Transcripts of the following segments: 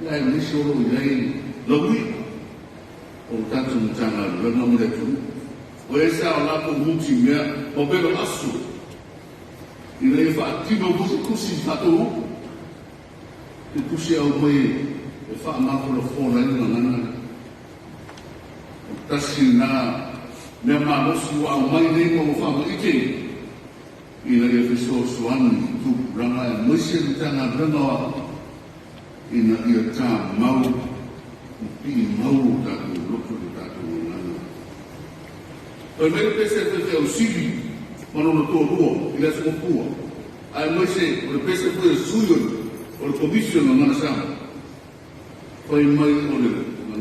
Lai misoro lai lawi o tatu mutanga langa mule tu o esa o lako muti mea o belo asu ina e wha tino musi kusi whato e kusi au mai e wha mafura fōna ina ngana o tasi na mea mamosi wa au mai nei mo wha mo ike ina e fiso suani tu ranga e moise mutanga ranga ina ia tā mau pi mau tātou loko de tātou ngana. Oi mele pese te au sili manono tō rua i la simo pua. Ai moise o le pese pua suyo o le commission o ngana sama. Oi mai o le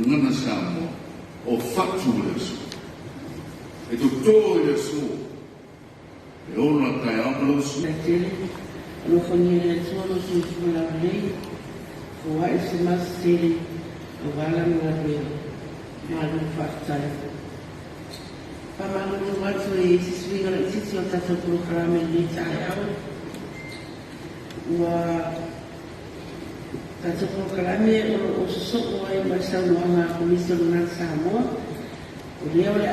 ngana sama o fatu le su. E tu tō le su. E ona kai au le su. La tele, lo fonire le suono su la lei. O ai se mas tele o wala nga reo malu whaktai. Pamanu no matu e siswinga la titi o tato polokalame ni tae au. Ua tato polokalame o sosoko ai mai saunoanga komisio luna Samoa. O leo le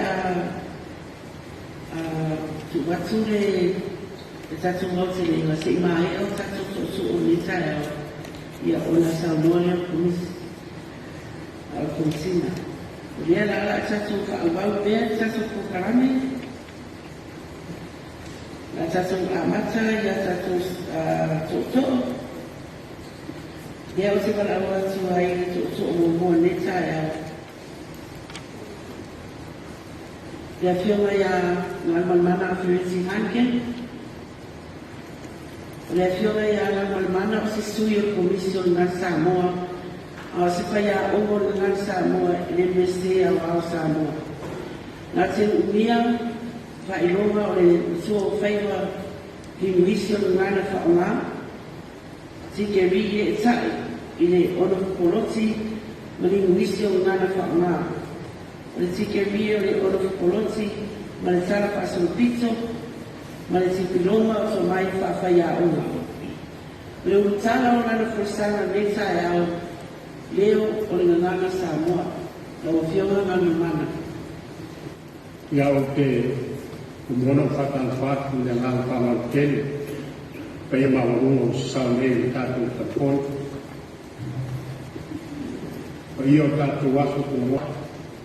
tu watu le tato ngauti le inga se imae o tato sosoko ni tae au. Ia ona saunoa komisina. Ia la ala tatu whaawau bea, tatu polokalame. La tatu amata, ia tatu tōtō. Ia o te wala awa tu ai tōtō o mua neta au. Ia whionga ia ngalmalmana o Firenze Hanken. Le fiore ia la malmana o se sui o komisio na Samoa o se pai a ongo na Samoa le mese au Samoa. Nga te umia whailonga o le suo whaiwa komisio na whaonga tike ri e tai i le ono poloti ma le komisio na whaonga. O le tike ri o le ono poloti ma le tala pasolopito ma le tipilonga o so mai whawhaia onga. Le utala o nana whaisanga meta e au leo o le nganganga Samoa, la o whionga ngana mana. Ia o te umona whakana whatu le nganga whamau kele, pa ia mawarunga o sasau nei le tātou tapon. Pa ia o tātou wafu kua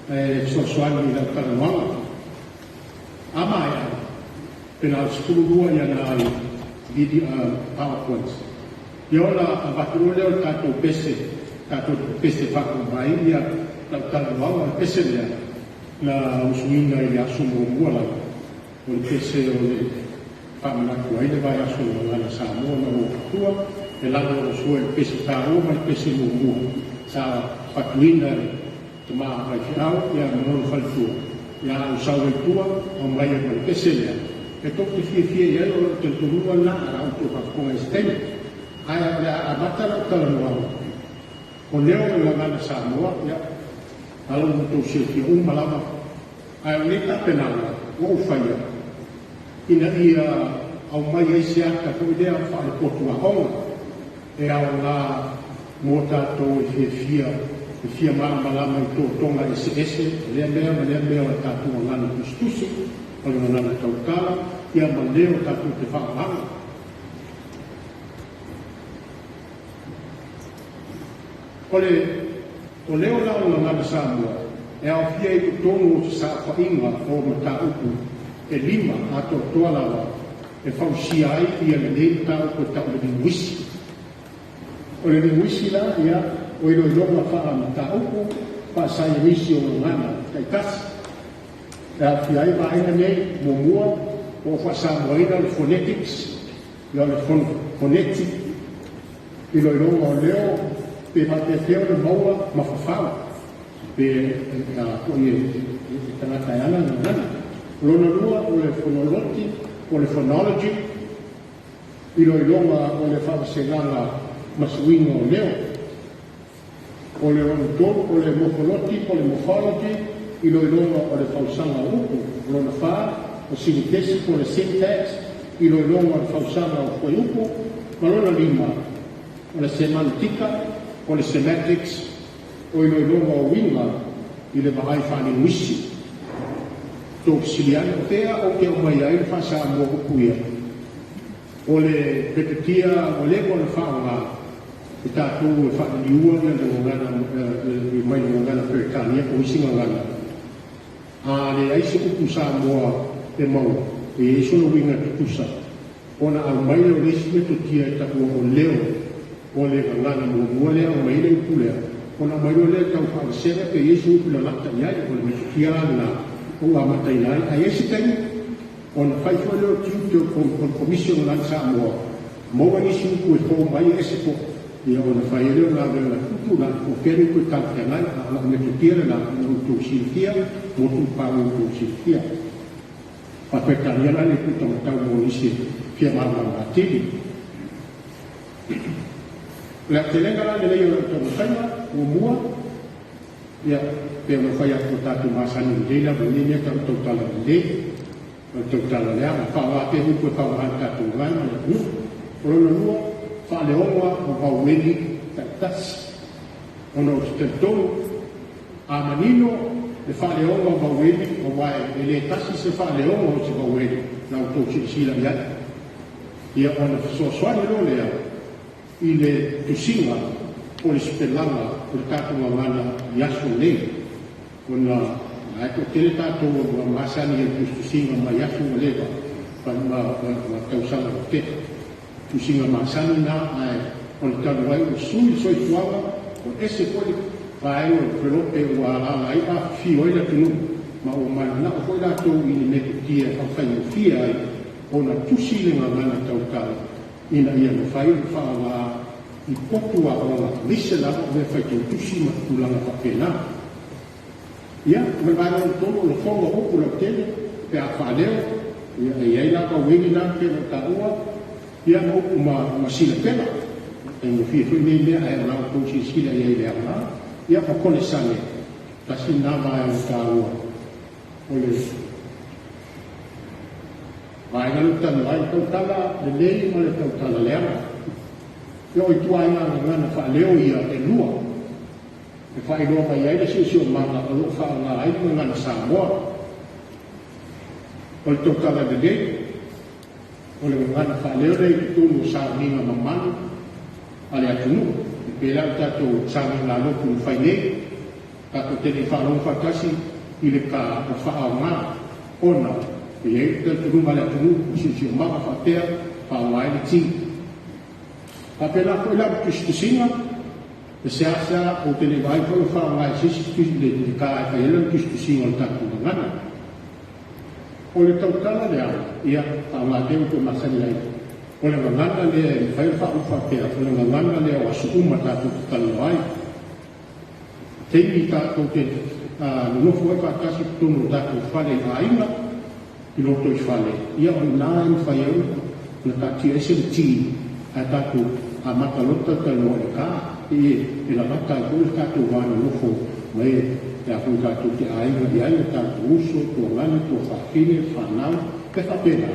e sosoani i lau taramanga. Ama e au. Pena sepuluh yang ada di PowerPoint. Ia ola avatu leo tātou pese whakabai ia lau taramanga pese lea na usuina i asu mua lau. O le pese o le whamanaku ai le vai asu ngana Samoa na o katua e lana o sua e pese tāoma i pese mua. Sa whatuina te maa mai whiau ia manono whalitua. Ia usau e tua o mai e mai pese lea. E toki fie ia o te turua na ara o te whakonga estene. Ai a matara o tala noa. O leo e la ngana Samoa, ia, alo mo tau sia ki malama. Ai o neta penala, o whaia. Ina ia au mai e se aka ko idea whaare potu a honga. E au la mo tātou e fia malama i tō tonga ese, lea mea o tātou ngana kustusi. O le manana taukala, ia ma leo tātou te whaaranga. O leo lau na ngana Samoa, e au fia i tonu o te sa whainga o mata upu, e 5 ato toalawa, e whausia ai ia le nei tau ko tau le linguisi. O le linguisi la, ia, o ilo i longa wha mata upu, wha sa i nisi o ngana, kai tasi. E a whiai vaina nei, mua, o whasamoina le phonetics, ia le phonetic, ilo i longa o leo, pe mate teo le maua mawhawhawa, pe koi e tanaka ana na ngana. Lona lua o le phonology, o le phonology, ilo i longa o le whawasenganga masuinga o leo. O le onotoro, o le morphology, o le morphology, ilo i longa o le whausanga upu, lona wha, o sinitesi, o le syntax, ilo i longa o le whausanga o koe upu, ma lona 5, o le semantika, o le semantics, o ilo o winga, i le maai whani wisi. Tō kisiliana o tea o ke o mai ai whasa mo kuia. O le pepetia o le mo le whaonga, e tātou e whani ua na le mai ngana Perikania o isi ngana. A le aise upu Samoa e mau, e iso no winga tukusa. Ona au mai o lesi meto tia e tapu o leo, o le ngana mua lea o mai le upu lea. Ona mai o lea tau whaasera pe iso upu la lata iai, o le meto tia na o amatai nai. A esi tangi, ona whaifo leo tiutio kon komisio ngana Samoa. Moa nisi upu e tō mai ese po. Ia ona whai leo la vela tutu na o kere koe tākia nai, a la meto tia na o tō silkia, mo tō pāu o tō silkia. Perikania le puta matau mo isi fia mama tili. La telenga la le yo to matanga o mua ya pe mo fai atu tatu masani de la bonini ka to tala de to tala le ama fa wa pe u ko fa wa tatu ngai ma lu o lo lu fa le o wa o weli tas ono te to amanino le fa le o wa weli o wa le tasi se fa le o se wa weli na to si la ya ia ona so swani lo le i le tusinga o le spelanga o le tātou ngana yaso nei ona ai ko tele tātou o masani e tusinga ma yaso leva pa ma tausanga o te tusinga masani na ai o le tau wai o sui soi tuanga o ese poli pa e o prelope o ala ai a fi o ila tunu ma o mana o foi tātou i le metu tia a whai o fia ai ona tusinga ngana tautala ina ia no fai o whawa i potu a ona lise la o me fai tau tusi ma tulanga whapena. Ia, me vai o tono lo fonga oku la tele, pe a whaleo, ia e ei la ka wengi na ke na ta ua, ia na oku ma sila pena. E mo fia fui mei mea e na o tausi sila ia i lea na, ia pa kone sane, kasi na mai o ta ua. O le vai na lutan vai tautala lenei ma le tautala lea. Yo i tua ina ngana whaleo ia e lua. E whai loa mai aile si o manga o lo wha ngā aile ngana Samoa. O le tautala lenei, o le ngana whaleo rei ki tūnu sa minga mamanu, ale atunu, i pēlau tātou sa minga loku whai nei, tātou tene whalong whakasi, i le ka o wha ngā, ona, e ei tātou male atunu, si o manga whapea, wha ngā aile tingi. Apela ko ila kistusinga e seasa o tele vai ko fa mai sisi le ka e ila kistusinga o tatu ngana o le tautala le ia a ma te ko masani ai o le ngana le fai fa u fa pe o le ngana le o su uma tatu talo ai te mi ta ko te no foi fa kasi tu tatu fa le ainga i lo to fa le ia o na in fa eu na ta ti ese ti a tatu a matalota ka no e ka e la mata ko ka to va no fo mai e a ko ka to te ai na ia ta uso to ngana to fa fine fa na pe fa pena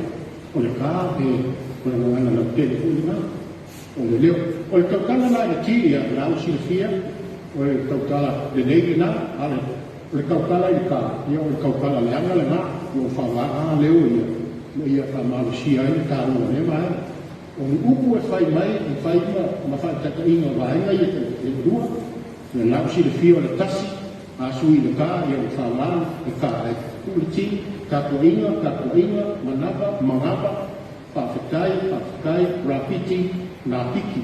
o le ka e ko na ngana na te ko na o le leo o le ka na na ti ia la o silfia o le ka le nei na ale o le ka i ka ia o le ka le anga le na o fa va a leo ia fa ma si ai ka no ne mai o upu e fai mai, e fai ma fai tata inga vaenga i e dua, e nausi le fio le tasi, a sui le ka, i o whawana, e ka e kuliti, kako inga, manaba, mangaba, pawhekai, rapiti, na piki.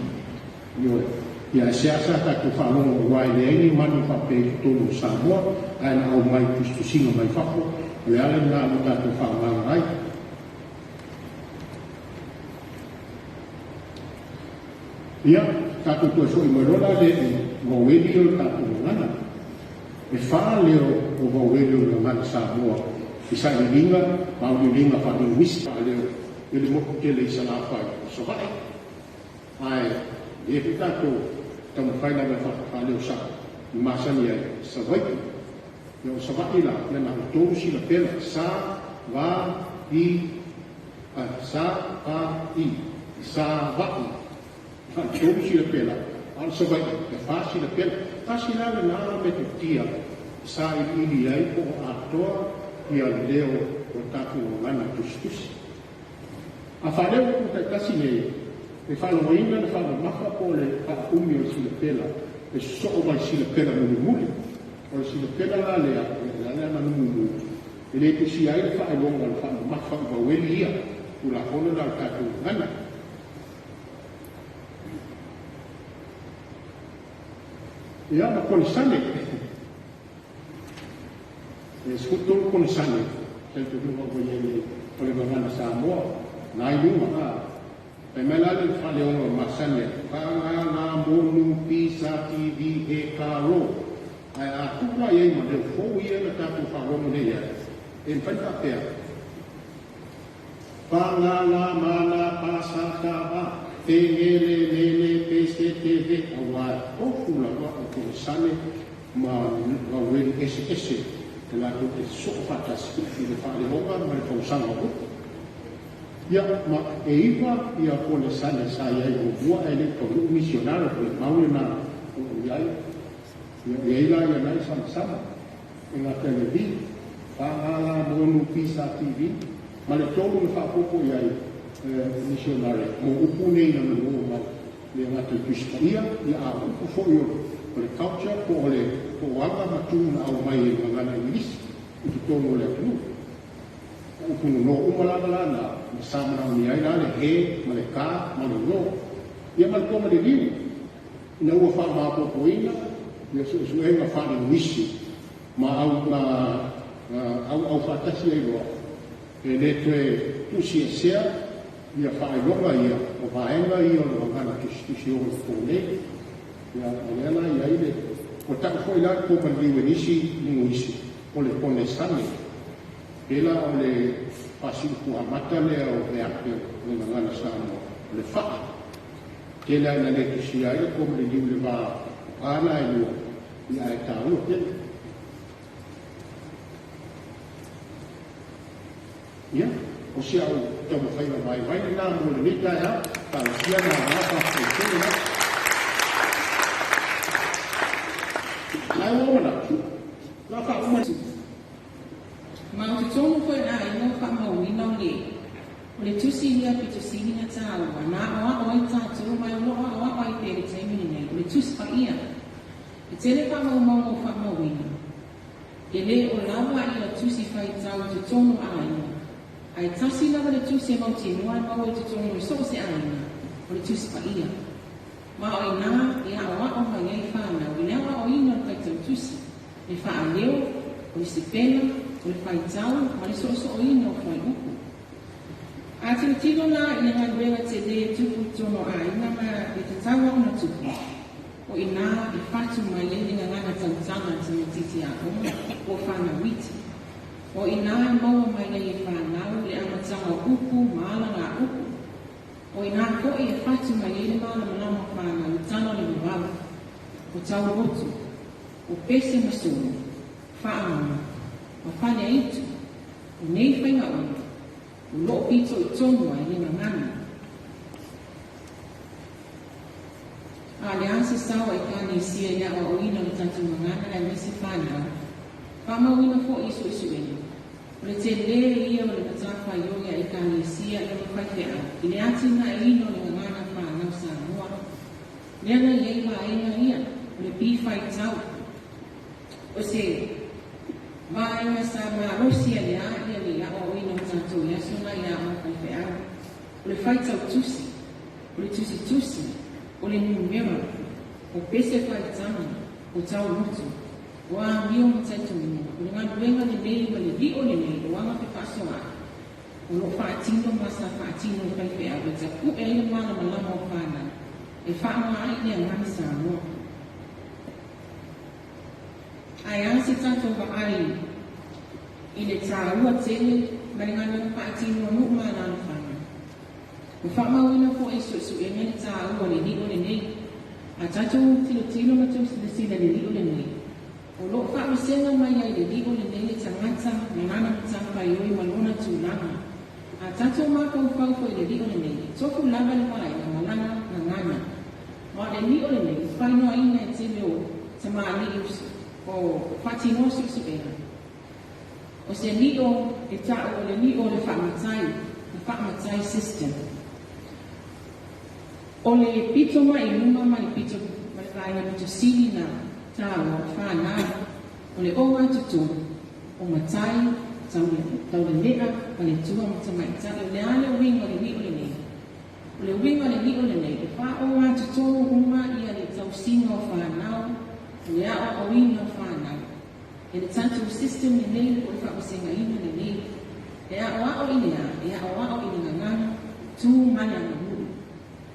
Ia e seasa kako whanonga wai le eni, manu whape tonu Samoa, aina au mai kustusinga mai whako, le ale nga luka to whawana ai. Ia, tātou tua so i marola le waweli o tātou ngana. E wha leo o waweli o ngana Samoa. I sa i ringa, mau i ringa whanu wisi. Wha leo, i le moku tele i sa la whai o sawai. Ai, e pe tātou tamu whaina me wha leo sa. I masani ai sawai. Ia o sawai la, ia na tōru si la pela. Sa, wa, i, sa, a, i. Sa, wa, i. Tōru si la pela, so vai ke fasi le pena fasi la na me te tia sa ili ai ko atoa ia leo o taku ngana tustus a fale ko te kasi nei e fa lo inga le fa lo mafa po le pa umi o sile pela e so o mai sile pela muli o sile pela la le la na mulu e le te si ai le fa lo ngal fa mafa ba weli ia ula kono la taku ngana ia na ko sane e skutul ko sane se tu no ko ye o le ngana Samoa nai luma e melale fa le o masane pa na monu pisa tv e karo ai a tu wa ye ma de fo ye na ta tu fa ro mo le ya e fa ta pe pa na mana pasa ta ba Tengele nene pese teve awa ofula wa ko sane ma wen ese la ko te so fatas fi le fa le hoga ma ko sanga ko ya ma eiva ya ko le sane sa ya yo bua ele ko misionaro ko mau na ya ya ila ya na sama en la televi pa ala bonu pisa tv ma le tolu fa ko ya missionary mo upune na no ma le ngata tuskia ya a ko fo yo le culture ko le ko wanga matuna au mai ngana English itu tono le tu upune no umala na sama na ni ai na le he ma le ka ma no ya mal ko ma de liu na u fa ma ko ina ya su e ma fa ni wisi ma au fa tasi ai lo e le tu si sia ia whaelonga ia, o whaenga ia o ngana kisi o kone, ia anela ia ile, o tak foi la ko maliwe nisi ningu isi, o le kone sane, ela o le pasi ku amata le o le ake o ngana Samoa, o le wha, tela ina le kisi ia ko maliwe le wa ana e lua, ia e tāu tela. Ia, o sia o te mo fai vai na mo le ita ya ta sia na na pa se na ai wo na la fa uma ma o tono foi na i no fa ma wi no le tu si ia pi tu si na ta na o i ta tu mai no o ai te te mi ne le tu si fa ia e te le fa ma o fa ma wi e le o lava ia tu si fa i ta o tono ai ai tasi lava le tusi e mauti mua ma o te tono so se aina o le tusi pa ia ma o ina ia o a o mai ai whana o ina o ina kai tau tusi le wha a leo o le sipena o le whai tau ma le so o ina o whai uku a te tino la ina ngā ruenga te le tuku tono a ina ma e te tawa o na tuku o ina e whatu mai le ina ngana tau tana te me titi a o whana witi o ina maua mai nei e whanau le amatanga upu maala ngā upu. O ina ko e whatu mai e le maala malama whanau tana le mwawa. O tau rotu, o pese masoro, whaamama, o whane itu, o nei whainga ona, o loo pito i tonua e le ngangana. A le anse sawa i kane sia ia o ina le tatu ngangana e mesi whanau. Whamauina fo isu eni. O le te lere ia o le matawha ionga i kane sia e le whaiwhea. I le atina e ino le ngana whanau Samoa. Leana i eiwa aina ia, o le pīwhai tau. O se, maenga sa marosia le a ia le a o ino tātou ia suna ia o whaiwhea. O le whaitau tusi, o le tusi, o le numera, o pese whaitama, o tau rutu. Wa mio mtatu ni o ngā ruenga le nei ma le vi o le nei o anga pe pasoa o lo whaatino masa whaatino kai whea o te ku e le mana malama o whana e whaama ai ni a ngani Samoa ai ansi tato wa ai i le tāua tele ma le ngana whaatino nuk mana o whana o whaama wina fo e su e mene tāua le ni o le nei a tato tilo matu sila le ni o le nei o lo fa misenga mai ai le ligo le nei tangata na nana tanga yoi malona tulanga a tato ma ko fa le ligo le nei so fu lava le mai na malana na nana ma le ligo le nei whainoa ina e te leo te maali o whatino susu ea. O se nio e tau o le nio le whamatai system. O le pito mai numa mai pito mai vai pito sili na tau o whanau. O le oa tutu o matai tau le lea o le tua mo tamai tau le ale o wingo le nio le nei. O le wingo le nio le nei. E wha oa tutu uma ia le tau singa o whanau. O le ao o wingo o whanau. E le tanto system le nei o le whamasenga ina le nei. E ao inea, e ao ina ngana tu mana mamu.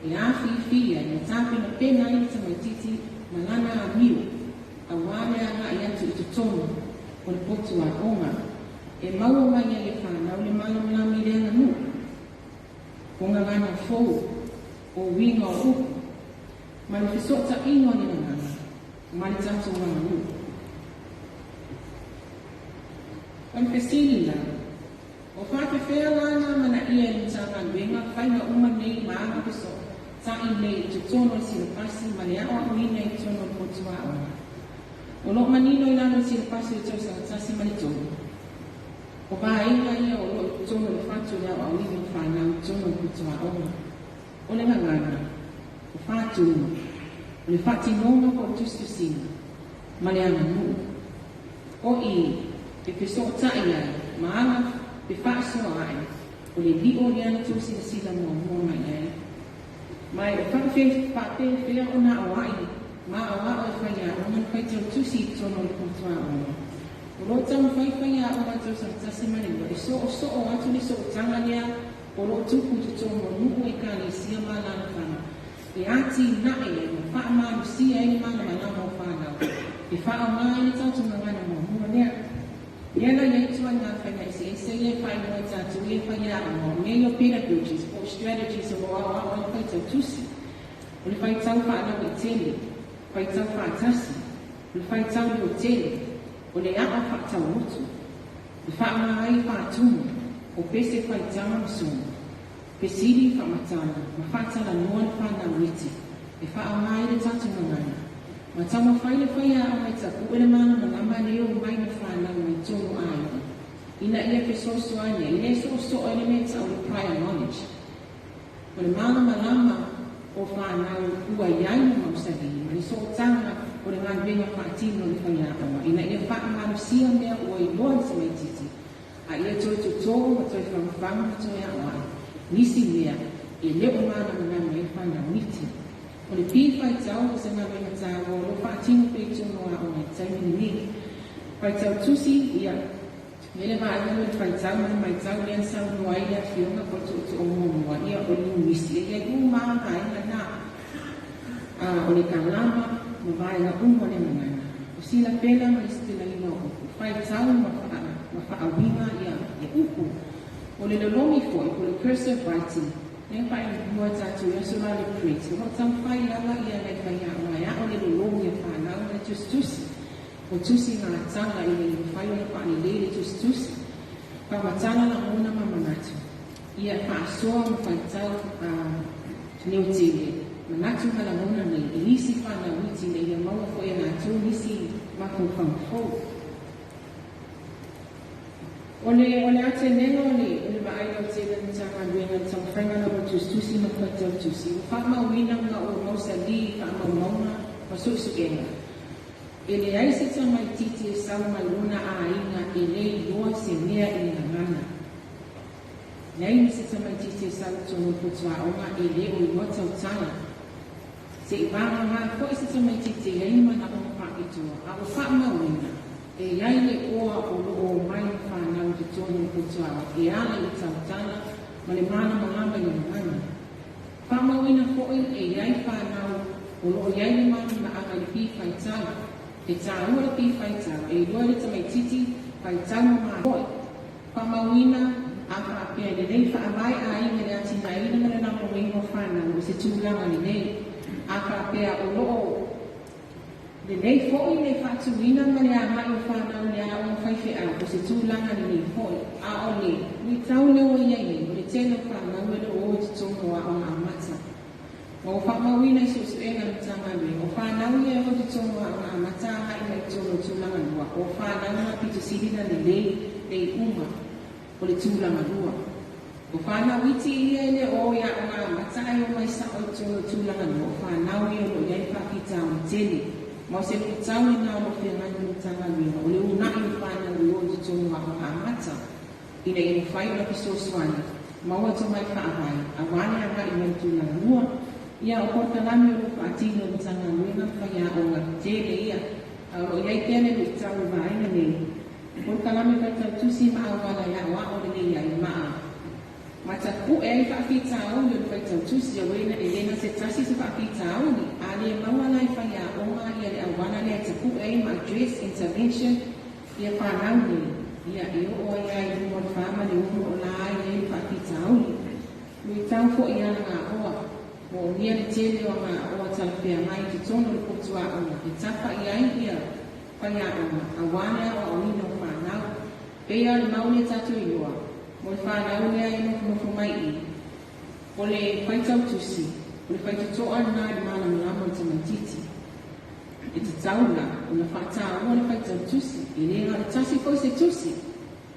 E a fia e tape na pena i te maititi malana a miu a wale a ngai atu i tutono o le potu a onga e maua mai e le whanau le malo malami le anga nu o ngā ngana fou o winga o uku ma le fisota ino ni ngana ma le tatu ngana nu o le fesili la o whake whea lana mana ia ni tanga wenga whainga uma nei maanga piso ta i nei te tono si le pasi ma le awa o ina i tono le potua o. O lo manino i lana si le pasi o tau sa tasi mani tono. O ba inga ia o lo i tono le fatu le awa o ina i whanau tono le potua o. O le ngangana, o fatu uma, o le fati nonga o tustu sina, ma le ana mu. O i, e peso o ta ia, ma ana pe whaaso ai, o le li o le ana tusi le sila mua mai ai. Mai o whakawhi whea o nā awai, mā awa o whaia o ngā whai tau tusi tono le kontua o. O lo tau whaia o ngā tau sa tasi mani, e so o atu ni so o tanga lea, o lo tuku tu tono o nuku e kāne sia mā lana whana. E ati nae e mo wha mānu sia e mana mana o whanau. E wha o ngā e tau tu ngana mo mua lea. Iana ia tua ngā whainga e se e whai noa tātu e whaia o mo me o pedagogies o strategies o awa o whai tau tusi. O le whai tau whanau e tele, whai tau whaatasi, o le whai tau le o tele, o le awa wha tau utu. Le wha ngā ai whaatuma, o pese whai tau amsona, pesiri whamatana, ma whatala noa le whanau iti, e wha o ngā e le tatu ngana. Ma tama whaile whaia a mai tapu ele mana ma ngama leo mai na whanau mai tono aia. Ina ia pe soso ane, le soso elements au le prior knowledge. O le mana ma lama o whanau ua iai na mausagi, ma le so tanga o le ngā venga whaatino le whaia awa. Ina ia wha manu sia mea ua i loan se mai titi. A ia toi tutogo ma toi whamwhanga ma toi awa. Nisi mea, e leo mana ma ngama e whanau niti. O le pīwhai tau o se ngā wenga tāgo o lo whaatino pe tono a o mai taimini ni. Whai tau tusi ia, mele wa anu le whai tau mai tau lean sau noa ia whionga po o mua ia o li misi. Ia i maa mai na nā. O le kalama, ma vai na unwa le mangana. O sila pela ma le stila ina o whai tau ma whaawinga ia uku. O le lolomi foi, o le cursive writing. Neng pai mua tatu ia sura le print. O tam pai ala ia le pai a mai a o le lolomi e whanau le tustusi. O tusi ngā tanga i le whai o le pani le tustusi. Pamatana na mona mamanatu. Ia whaasoa ma whai tau neo tele. Manatu hala mona nei. E nisi whanau iti le ia maua ko e ngā tū nisi mako whamfou. O le ate nengo le maai o te lana tanga luenga tau whaingana o tustusi ma kwa tau tusi. O whamawina nga o mausa li, whamaunga, ma susu enga. E le aise ta mai titi e sau mai luna a inga e le loa se mea e nga ngana. Le aise ta mai titi e sau tono putua onga e le o iwa tau tala. Se i wanga ngā ko ise ta mai titi e ima na o whakitua. A o whamawina. E iai le oa o mai whanau te tono putua. E ala i tautana, ma le mana malama i mana. Whamawina foi e iai whanau o loo iai le mana ma anga i pi whaitala. E tā ua le pi whaitala. E loa le tamai titi whaitala ma foi. Whamawina a whaapea le nei whaamai a inga le ati na ina ma le namo ingo whanau. O se tūlanga le nei. A whaapea o loo le nei foi le whatuina ma le a mai o whanau le a o whaiwhi a o se tūlanga le nei foi. A o le, ni tau le o iai nei, o le tēna whanau e le o te tongo a o ngā mata. O O whamauina i susu e ngana tanga me. O whanau ia o te tonga a mataha i mai tono tūlanga lua. O whanau na pita sirina le lei uma o le tūlanga lua. O whanau iti ia ele o ia o ngā matai o mai sa o tono tūlanga lua. O whanau ia o iai whakita o tele. Ma se ku tau i nā mo whia ngani o tanga me. O le unai i whanau i o te tonga o ngā mata. Ina i whai o la piso swani. Maua to mai whaahai. A wane a mai mai tūlanga lua. Ia o polokalame o whaatino o tanga luenga whaia o ngā tele ia. O iai tēne o tau vaina nei. Polokalame kai tau tusi maa wala ia o ao le ia i maa. Mata ku e i whaakita au ni o kai tau tusi a wena e lena se tasi se whaakita au ni. A le mawala i whaia o ngā ia le awana le ata ku e ma address intervention ia whanau ni. Ia e o ia i mo whama le umo o la ia i whaakita au ni. Lui tau fo ia ngā oa. O nia le tele o ngā oa talapea mai ki tono le kutua o ngā. E tapa i ai ia whaia o ngā. A wane o ina o whanau. Pea le maune tatu i loa. Mo le whanau lea e nofo mai i. O le whaitau tusi. O le whaitau toa nā le mana malama o tamatiti. E te tauna o na whaata o le whaitau tusi. E le ngā le tasi ko se tusi.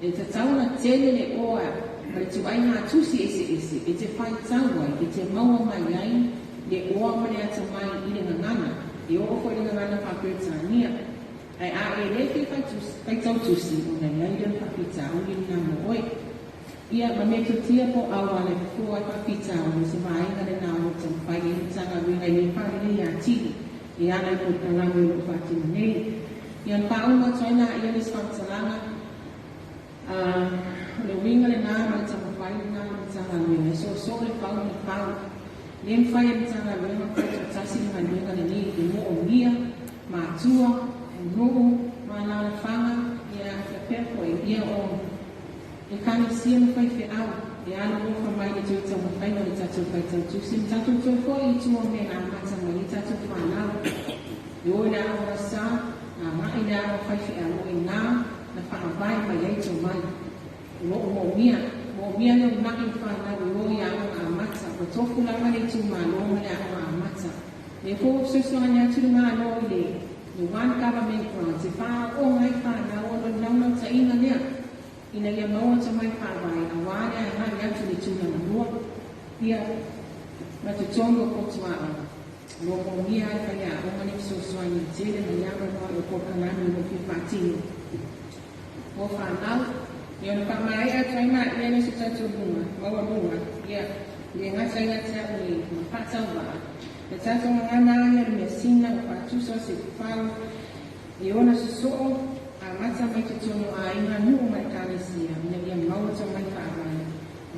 E te tauna tele le oa. Pai tu ai ngā tusi ese, e te whai tauai, e te maua mai ai, le oa mane ata mai i le ngangana, e o ofo i le ngangana whapetania. Ai a e lefe whai tau tusi, o nei ai le whapeta, o ni nga mo oi. Ia ma me tutia po awa le kua i whapeta, o ni se vaenga le nā o tau whai e tanga winga i le whare le ia tini, e ana i polokalame o le whatima nei. Ia n paunga toina ia le spantalanga, le winga le nā mai tama whai nā mai tanga luenga. So le pau le pau. Le mwhai le tanga luenga kai to tasi le mai luenga le nei le mo o mia, mātua, o noo, mana le whanga, ia te pepo e ia o e kani sia me whai whi au. E ana o whamai le tui tau mwhai no le tatou whai tau tusi. Le tatou tui fo i tua me a mata mai le tatou whanau. E o le a ora sa, a mai le a o whai whi au e nā, na whaavai mai ei tau mai. Mo mia le naki whanau o ia o a mata. O tofu lama le tu mālo le a o a mata. Le fō susuanga ni atu ngā no i le one government grant. E wha o ngai whanau o le naunau ta ina lea. Ina ia maua ta mai whaavai. A wāne a ngai atu le tūna manua. Ia ma te tongo kotua a. Mo mia e whaia o mani susuanga ni tere na iama no o polokalame o ki whatino. O whanau. Ia na whamai a taina ia na se tatu bunga, maua bunga, ia ngata ia te au ni mapatau waa. E tatu ngana ia le mea sina o whatusa se whau, i ona se soo, a mata mai te tono a inga nuu mai kānesia, mina ia maua ta mai whaavai.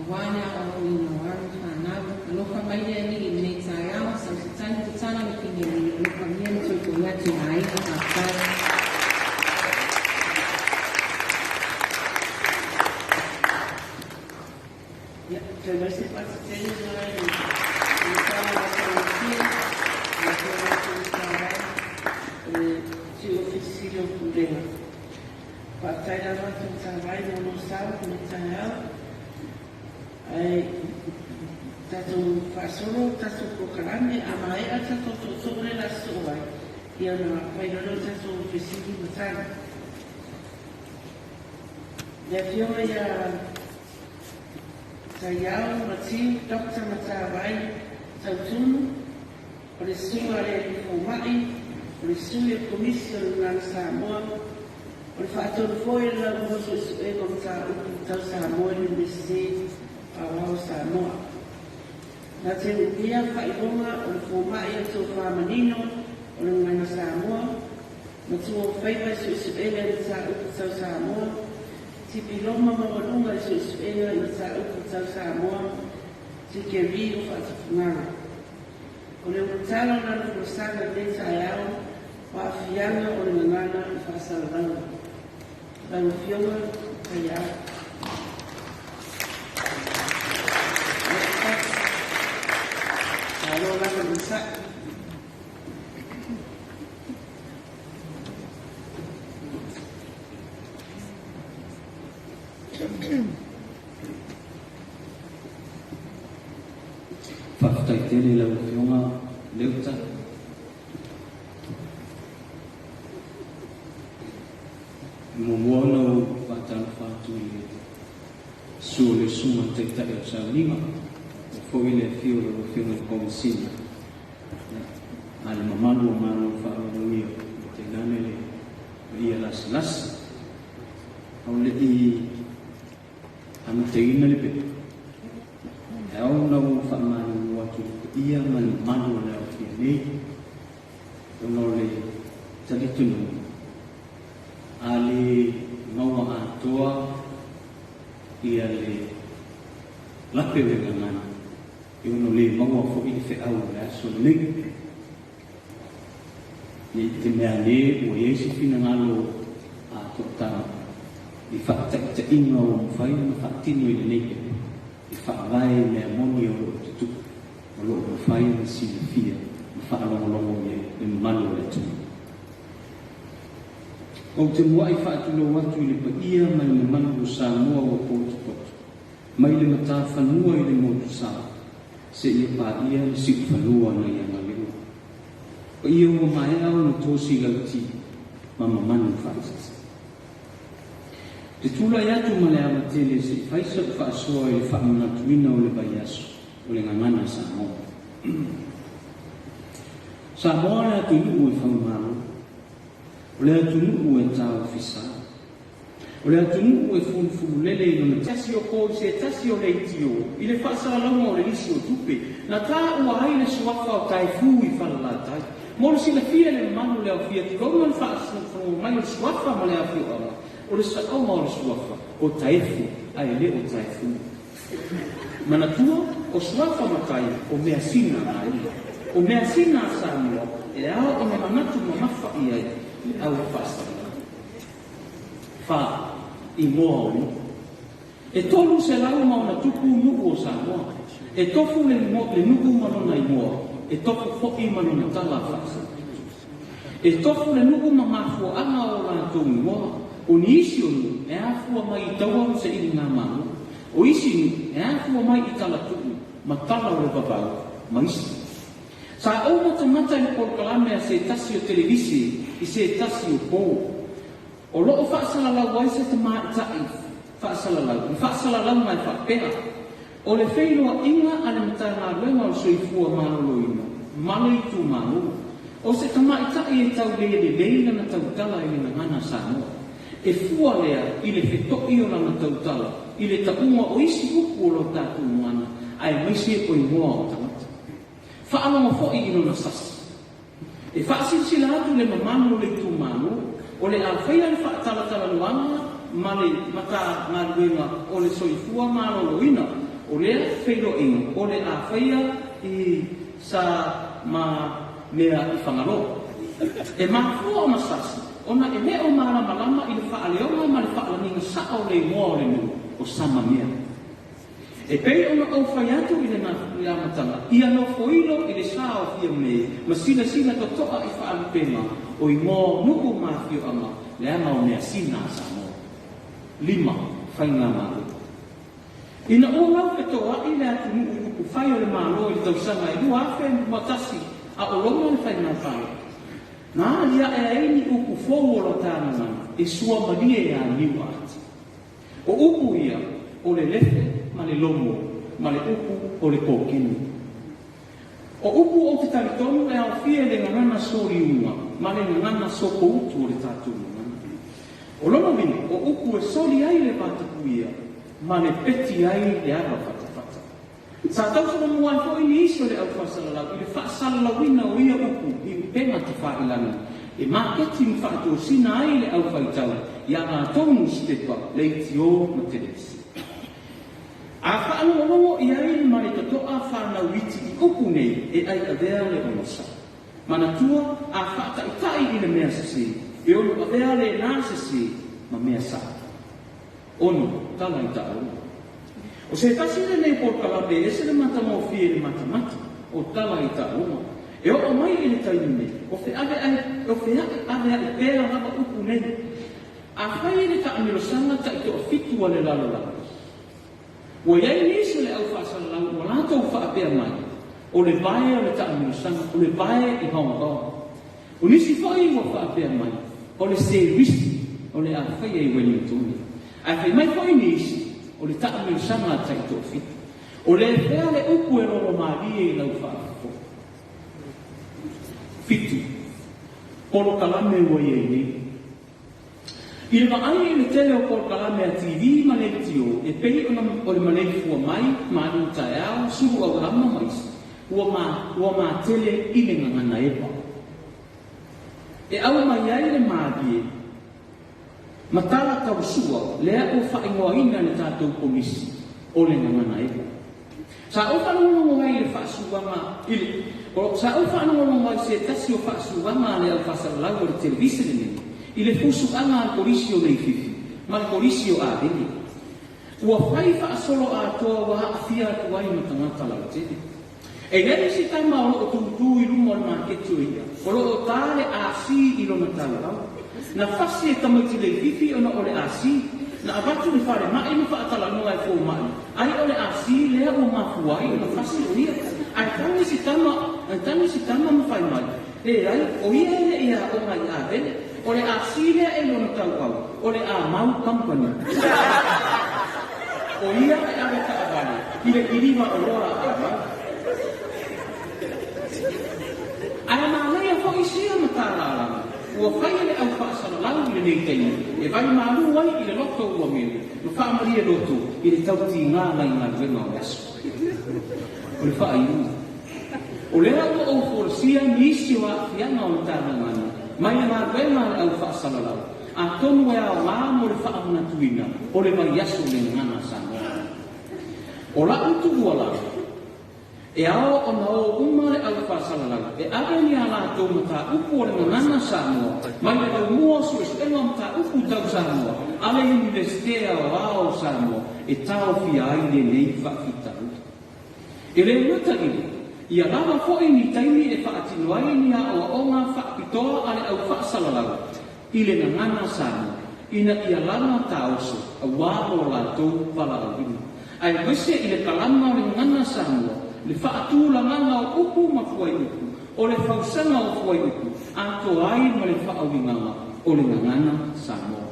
Ma wane a o ina o aru whanau, alofa mai lea ni i nei tai awa, sau se tani te tana me kine ni, alofa mia ni toi koi atu a inga a whau. Kaya vai ser parte dele, então a polícia, se oficia o problema. Para sair da nossa trabalho, não sabe como está ela. Aí, está tudo passando, está tudo polokalame, a Manaia está tudo sobre a sua. E eu não está tudo oficia o trabalho. E a filha Taiao, Mati, Dr. Matawai, Tautunu, o le sua le Fomai, o le sua Commission na Samoa, o le whaatoro foi la moso e como tau Samoa le mese ao Samoa. Na te upia whailonga o le Fomai e tō whamanino o le ngana Samoa, na tō whaipai su ele le tau Samoa, Tipi loma mamalunga se espera i sa uku tau Samoa, si ke rio whaatawhunanga. O le utala na rufosanga le taiao, wa afianga o le ngangana i whasalanga. Lau fionga taiao. Alo laka msaki. whakataitele lau whionga leuta. Momoana o whatana whātu I le sua le suma teitai o Saulinga. E fōi le whio le whionga komisina. Ale mamalu o mana o whaarungia o te nane le ia lasi. Au le I ana te ina le pepe. E au na o whaamanu atu ia mani manu le au fia nei. O no le talitunu. Ale maua atoa ia le lape le ngana. I ono le maua fo I fe au le aso le. Ni te mea le o Yesu fina ngalo a totana. I whakata inga o mwhai na whakatino I le neke. I whakawai mea moni o tutu. O lo mwhai na sila fia. Na whakalongolongo le malo le tunu. O te mua I whaatulo watu I le paia mai le manu o Samoa o potu. Mai le mata whanua I le motu sa. Se ia paia le si whanua na ia ngaleu. O ia o mai au na tosi lauti mama manu whaisasa. Te tula I atu ma le amatele se whaisa whaasoa I le whaamanatuina o le baiaso o le ngangana Samoa. Samoa le atu iu I whaumaro. O le atu nuu e tau fisa. O le atu nuu e fulu lele I lona tasi o ko se tasi o le itio. I le whaasara launga o le isi o tupe. Na tā ua ai le suafa o tai fu I whalalatai. Moro sila fia le manu le au fia ti ronga le whaasara mai o le suafa ma le au fia ala. O le sakau ma o le suafa. O taifu. Ai le o taifu. Manatua o suafa matai o mea sina ai. O mea sina Samoa. E ao o me manatu ma mafa I ai. Au whaasara. Wha I moa o ni. E tolu se lau ma ona tupu nuku o Samoa. E tofu le nuku manona I moa. E tofu foki manona tala whaasara. E tofu le nuku ma mafua anga o rātou I moa. O ni isi o nu, e afua mai I tauaru se ili ngā manu. O isi nu, e afua mai I tala tuku, ma tala o le babau, ma isi. Sa au mata I polokalame a se tasi o televisi, I se tasi o pou. O loo whaasalalau ai se te maatai, whaasalalau mai whapea. O le whailua inga ale mata ngā ruenga o soifua maloloina, malo I tu malo. O se te maatai e tau le leila na tautala I le ngana Samoa. E fua lea I le whetoi o lana tautala, I le taunga o isi upu o lo tātou moana, ai maisi e koi moa o tamata. Whaalonga fo I ilo na sasi. E whaasirisila atu le mamanu le tu manu, o le alwhaia le whaatalatala luanga, ma le mata ngā ruenga o le soifua maloloina, o le whailo inga, o le alwhaia I sa ma mea I whangalo. E mafua o na sasi. Ona e leo malama I le whaaleonga ma le whaalaninga saa o le moa o le nu o sama mea. E pei ona au whai atu I le amatanga. Ia no foilo I le saa o fia mei. Ma sila to toa I whaalupema o I moa nuku mafio ama le ama o mea sina Samoa. 5 whainga maru. Ina o lau e toa I le atu nuku whai o le malo I le tausanga I lua awhe matasi a o longa le whainga whai. Nā lia e aini uku fōwora tāna nana, e sua maria e a niu ati. O uku ia, o le lefe, ma le lomo, ma le uku o le kōkini. O uku o te taritonu e au fia le ngana sori unga, ma le ngana soko utu o le tātou ngana. O lomo vini, o uku e sori ai le pātaku ia, ma le peti ai le ara whatawhata. Sa tausana mua fo ini iso le au whasalalau, I le whaasalalawina o ia uku, I pena te whailana. E maketi mi whaatua sina ai le au whaitau, ia ngā tonu stepa, le iti o ma te resi. A whaanongo I ai le mare totoa whanau iti I uku nei, e ai avea le onosa. Manatua, a whaataitai I le mea sasi, e ono avea le nā sasi, ma mea sa. Ono, tala I ta'au. O se tasi le nei polokalame, e se le matamo fie le matamata, o tala I ta'au. E o mai I le tainine, o fe ave ai pēra hapa upu nei. A whai le ta amirosanga ta I to fitu a le lalolanga. O iai nisi le au whaasalalau, o lātou whaapea mai. o le vae o le ta'amiusanga, o le vae I Hong Kong. O nisi whai ua whaapea mai, o le servisi, o le awhai e Wellington. Ai whai mai whai nisi, o le ta'amiusanga tai tō whitu. O le whea le upu e roro maari e lau whaafo. Whitu, polokalame ua i nei. I le maai e le tele o polokalame a TV ma le tio, e pei o le manei fua mai, maari tae ao, suru au lama maisi. Ua ma tele I le ngangana e pa. E au mai ai le maari e, matala tau sua, lea o whaingoa ina le tātou komisi, o le ngangana e pa. Sa o whanongongo ai le whaasuanga, sa o whanongongo ai se tasi o whaasuanga le au whasalau o le televisi le nene. I le fusuanga al polisi o nei fifi, ma le polisi o āveni. Ua whai whaasolo a toa wa hafia atu ai ma tangata lau tene. E nere si tama o loo tūtū I lumo al marketu ia, o loo tāle āsi I lona tālau. Na whasi e tamaiti le fifi o na ole āsi, na abatu ni whare mai ma whaatala noa e fō mai. Ai ole āsi lea o mafuai o na whasi o ia. Ai tangi si tama ma whai mai. E ai, o ia ele ia o mai āvene. Ole āsi lea e lona tālau, ole ā mau company. O ia e ave taavane, I le iriwa o roa āvane. Ai Manaia fo isia ma tālālanga. Ua whai ele au whaasalau I le nei teina. E vai maru ai I le loto ua mele. Ma whaamaria loto I le tauti ngā mai ngā wenga o aso. O le wha iu. O lea ua au forsia nisi wa fianga o tālangana. Mai ngā wenga le au whaasalau. A tonu e au ngā mo le whaamuna tuina. O le mai yaso le ngana Samoa. O la utu ua la. E ao o na o umare au whasalalala. E awe ni ala tō mata upu o le ngana Samoa. Mai le au mua su e suenga mata upu tau Samoa. Ale universitea o ao Samoa. E tau fia ai le nei whakitaru. E le muta ili. Ia lama fōi ni taimi e whaatinu ai ni a o ngā whakitoa ale au whasalalala. I le ngana Samoa. Ina ia lama tauso. A wāo la tō wala au ina. Ai wese I le kalama o le ngana Samoa. Le whaatūlanga o upu ma fuai upu, o le whausanga o fuai upu, ato ai ma le whaawinganga o le ngangana Samoa.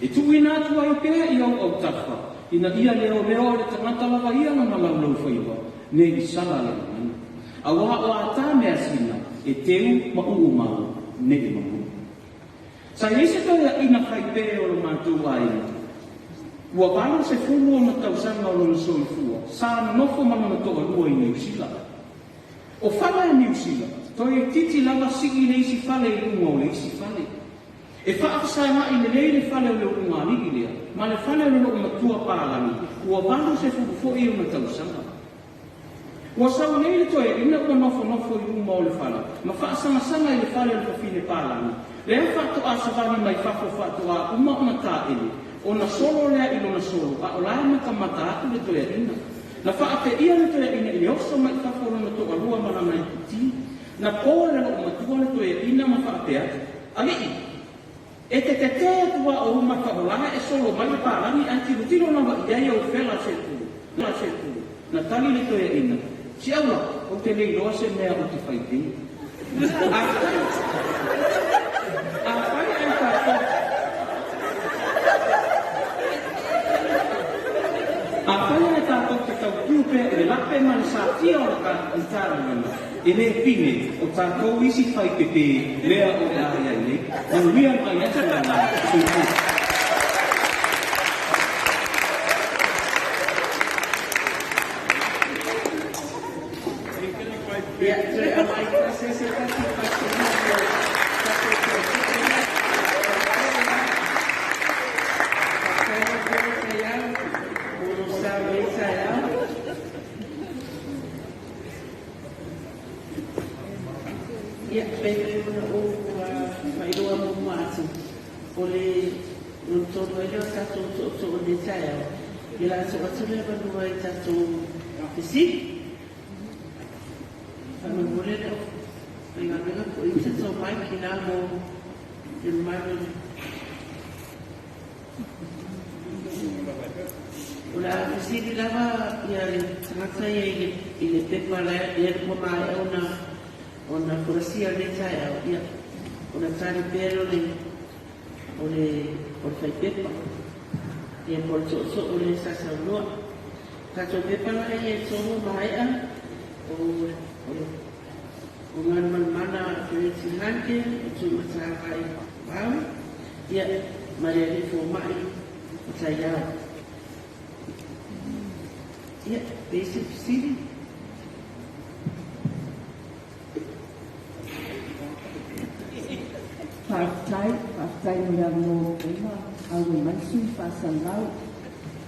E tuina atu ai pēr I au tawha, ina ia leo le tangata lawa ia na lau whaiwa, ne I sala le ngangana. A o a tā mea sina, e teu ma uu mau, ne I mamu. Sa ese toia ina whai pēr o le mātou ai, ua walo se fulu o na tausanga o lona soifua, sa na nofo mana toa lua I New Zealand. O whala e New Zealand, toi titi lava sigi le isi whale I unga o le isi whale. E whaafasai mai le leile whale o le unga ligi lea, ma le whale o le lo matua pālani, ua walo se fulu fo I o na tausanga. Ua sau leile toi ina ua nofo I unga o le whale, ma whaasanga I le whale o le fine pālani. Lea whaato a savani mai whafo whaato a uma o na tā ele. O na solo lea I lona solo, a o lae mata mata atu le toia ina. Na whaate ia le toia ina I le oso mai whaforo na toa lua marana I puti. Na koa le lo matua le toia ina ma whaate atu. Alii, e te atua o uma whaolanga e solo mai le pārani anti rutino na wa iai au whela se tūru. Na tali le toia ina. Si aula, o te lei loa se mea o te whaipei. A whai ai tātou. A whai e tātou te tau kūpe e le lape mani sa tia o ka I tāranana. E le pine o tātou isi whai pepe lea o le aia I le. Na ria mai atu rana kūpe. Ia, tue a mai kase se kati Ia, pēpere una o whairoa mo mātu. O le notono e leo tātou so o de tae au. I la so atu le wanua I tātou pisi. Whanu mole leo. Wai ngā ko I tātou mai ki nā mo te marone. Ula fisiri lava ia le tangata ia i le pepa la ia le koma ona kurasia le tai au ia ona tari pero o le fai pepa ia por so o le sasa noa kato pepa la ia sono maia o ngana mana le tinante tu matai au ia maria le fo mai tai au ia basic city Partai mulher no tema, algo mais fasanau,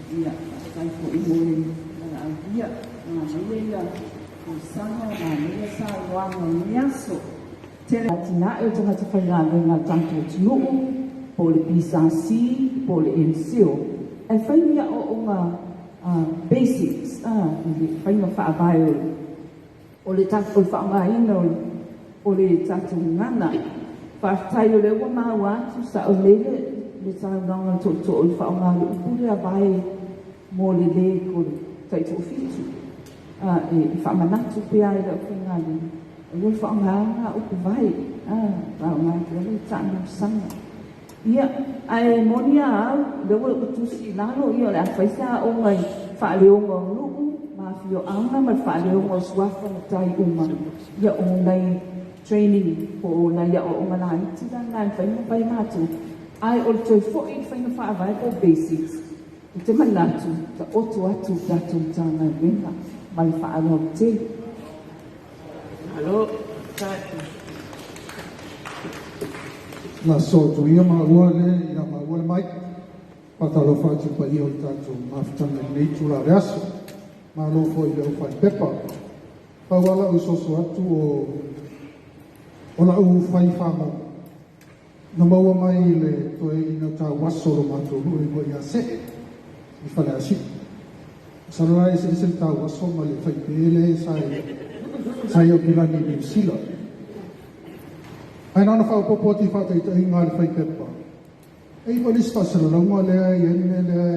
ia partai ko imole na dia, na meia, o sana na meia sa wanga miaso. Tele atina eu tanga te whainga na tanto tinu, pole pisansi, pole ensio. E whainga o nga basics, whainga whaabai o le tanto whainga o le tanto ngana. Partai o le ua maua tu sa o le taunanga to o whaonga le upure a vai mo le ko tai to fitu. E whamanatu pia i le ukinga le. O le whaonga upu vai. Whaonga le tāna sanga. Ia, ai monia au, le ua utusi nalo ia le awhaisa o ngai whaaleonga o luku, ma fio anga ma whaaleonga o suafa na tai uma. Ia o ngai training po na ia o malai tira ngai fai mo pai matu ai o toi foi fai no fa vai po basics te manatu ta oto atu datu tanga venga mai fa ano te alo tai na so tu ia ma ua mai patalo fa tu pa ia o tatu maftanga nei tu la raso ma lo foi le fa pepa pa wala o so atu o la u fai whama. Na maua mai le toe ina tā waso ro mātou hui mo ia se, i whale asi. Sarora e se tā waso ma le whai pēle sai o kilani ni sila. Ai nana whao popoti whātai ta inga le whai pepa. Ei walis whasara launga lea i ene lea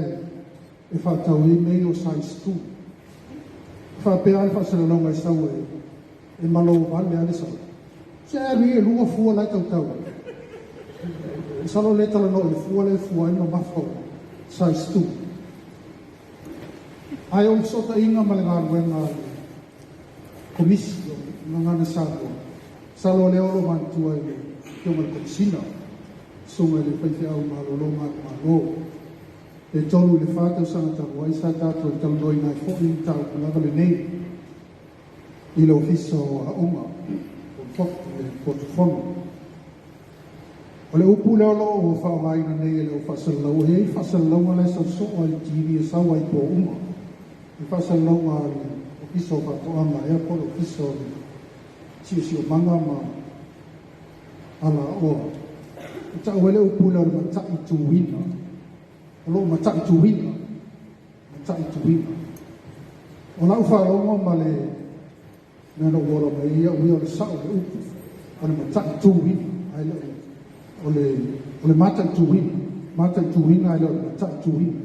e whātau i mei o sais tū. Whāpea le whasara launga i sau e malo vale ale sau. Seri e lunga fua lai tau. Salo le tala no le fua ino mafau. Sais tu. Ai o sota inga malenga wenga komisio ngana sabo. Salo le olo mantua e ke o komisina. Songa le fai au malo. E tolu le fata usanga tawa isa tato e tau noi nai fo in tau lava le nei. I le ofiso a onga. Portofono. O le upu leo lo o whaongaina nei e leo whasalau. Hei whasalau le sa so ai tiri e sau ai po uma. E whasalau a o piso whatoanga e po o piso si o manga ma ala oa. E ta o le upu leo le matai tuwina. O lo matai tuwina. Matai tuwina. O lau whaonga ma le nana wala mai ia ui o le sao le upu o le matai tuwina ai o le matai tuwina ai le matai tuwina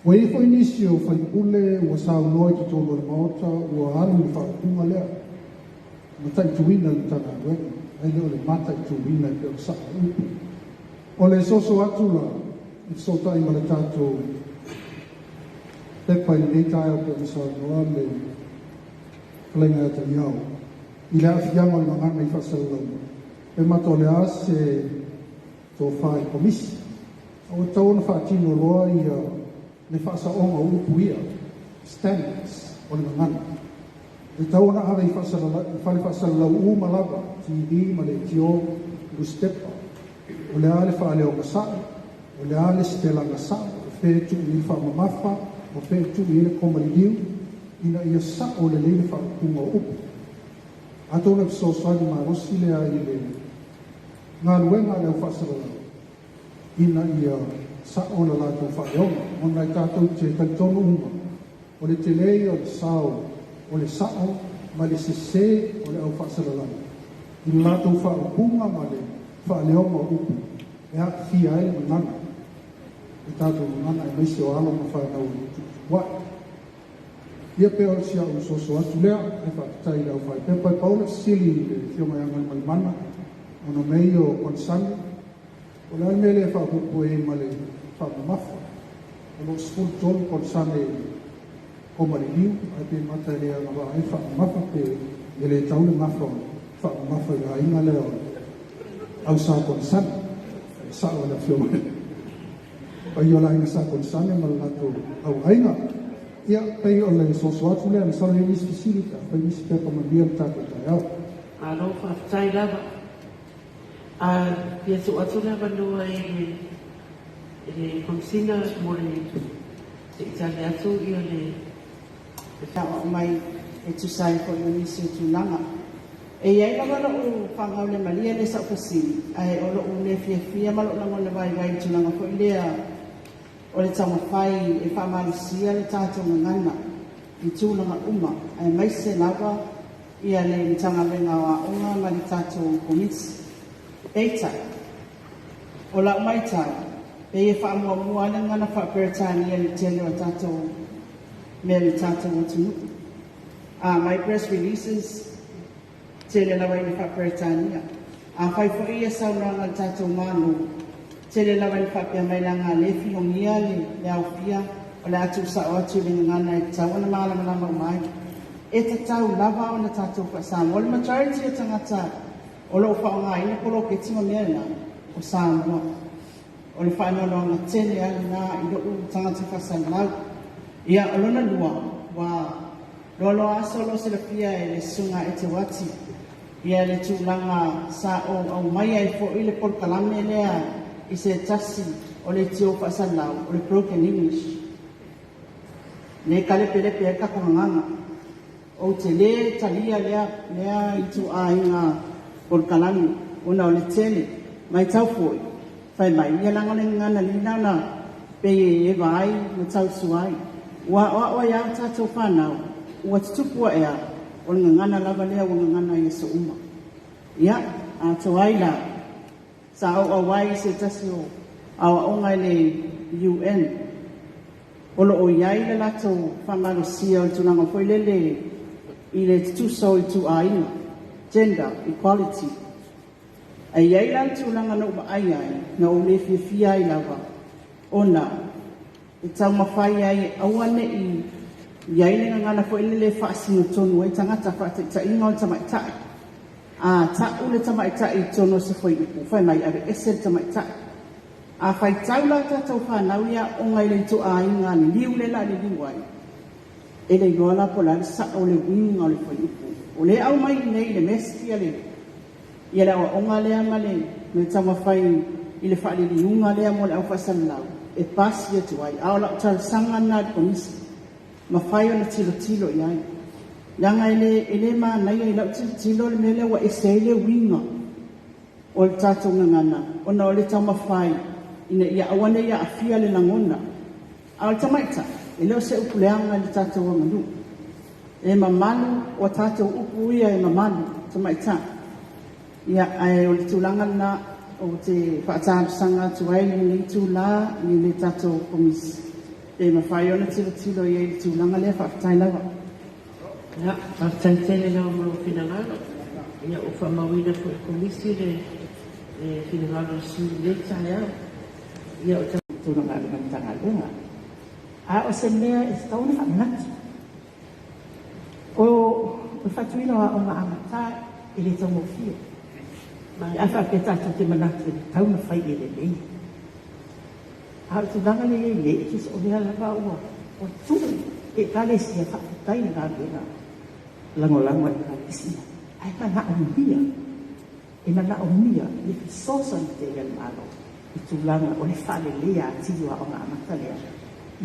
o e fo inisio fai ule ua sao noi ki tolo le maota ua alu le whaapunga lea matai tuwina le tana wena ai le matai tuwina i le sao le upu o le soso atu la i sota i ma le tātou pepa i nei tae o pe le sao noa le Lenga ta iau. I le afianga i manganga i whasalau. E mato le ase tō whae komisi. O tau na whaatino loa i le whaasaonga upu ia. Standards o le manganga. E tau na ara i whasalau umalawa. TV ma le tio lustepa. O le ale whaaleo kasai. O le ale stela kasai. O whetu i le whaamamafa. O whetu i le komalidiu. Ina ia sa o le leile whaakunga upu. Ato na pisoswani ma rosi lea i le ngā luenga leo whaasarala. Ina ia sa o le lātou whaeonga. O nai tātou te taitonu uma. O le te lei o le sao. O le sao ma le sese o le au whaasarala. Ina lātou whaakunga ma le whaaleonga upu. E haki fia e manana. e tātou ngana e maise o alo ma whanau wa. Ia peo sia o soso atu lea, e whakatai lau whai. Pea pai paula sili le thio mai angai mai mana, ono mei o konsani, o le almele e whakapupu e ma le whakamafa. O lo skul tolu konsani koma le liu, ai pe mata lea nga wa e whakamafa pe e le taule mafa whakamafa i a inga lea au sa konsani, sa o le thio mai. Pai o la inga sa konsani ma le lato au ainga, ia pei o le soso atu lea, le sala e misi fisilita, pai misi pepa mandia le tātou tai au. Alo whaftai lava. Pia su atu lava noa e konsina mo le te itale atu i o le tawa mai e tusai ko i nisi o tūlanga. E iai lava lo u whangau le malia le sa upasini, ai o lo u le fia malo lango le vai tūlanga ko i lea o le tama whai e whamarisia le tātou ngana i tūlanga uma, ai maise lawa ia le tanga venga wa onga ma le tātou komisi. Eita, o la umaita, e e whaamua mua le ngana whaperetani ia le tele o tātou mea le tātou o tunuku. My press releases tele lawa i le whaperetani ia. Whai fo ia saunanga le tātou manu, tele lawa i whapea mai langa le whiongia le aufia o le atu sa o atu le ngana e tau ana maalama lama mai. E te tau lava o le tātou wha Samoa. O le majority o tangata o lo whaonga ina polo ke tima mea na o Samoa. O le whainono nga tele ali na i lo u tangata wha Samoa. Ia o lona lua wa lo aso lo se la pia e le sunga e te wati. Ia le tūlanga sa o au mai ai fo i le polokalame lea i se tasi o le tio whaasalau, o le broken English. Le kalepe e kakonganga. O te le talia lea i tu a inga polokalame, ona o le tele, mai tau foi. Whai mai, ia langa le ngana lina na pe e vai, ma tau suai. Ua ia tātou whanau, ua tutupua ea, o le ngana lava lea, o le ngana i so uma. Ia, a tau aila, sa au wai se tasi o awa onga le UN. Olo o iai le lato whamarosia o tunanga foi lele i le tuso i tu ainga, gender equality. A iai la tunanga no ai na o le fia i lawa. Ona, e tau mawhai ai awane i iai le ngana foi lele whaasino tonu e tangata whaata inga o tamaitai. Ta ule tamaitai tono se foi upu, whai mai ave ese tamaitai. A whai taula tātou whanau ia o ngai le tu a inga ni liu le la ni liwai. E le gola po la sa o le winga o le whai upu. O le au mai nei le mesti a le. Ia le o nga lea ma le me tama whai i le whaile li unga lea mo le au whasalau. E pasi atu ai. A o la utara sanga na le komisi. Ma whai o na tilo iai. Langa e le ma nai i la tilo le mele wa e se le winga. O le tātou ngana. O na o le tama whai. Ina ia awane ia afia le langona. Al tamaita, e leo se upuleanga le tātou amanu. E mamalu o tātou upu ia e mamalu, tamaita. Ia ai o le tūlanga na o te whaatārusanga tuai ni tūla ni le tātou komisi. E mawhai ona tilo ia i le tūlanga lea whaatai lawa. Ia, whaatai tele lau maro whinangalo. Ia o whamawina po e komisi le whinangalo si le tai au. Ia o te tūnanga i tanga lunga. A o se mea e se tauna whamanaki. O whatuina o ngā amata i le tau mawhio. Mai a whaketata te manaki le tauna whai e le lei. A o tūnanga le lei e kis o lea lava ua. O tūri e kale si a whakatai na ngā luna. Langolango e ka isia. Ai ka na o mia. E mana o mia le fisosa ni te ian malo. I tūlanga o le whale lea atiwa o ngā amata lea.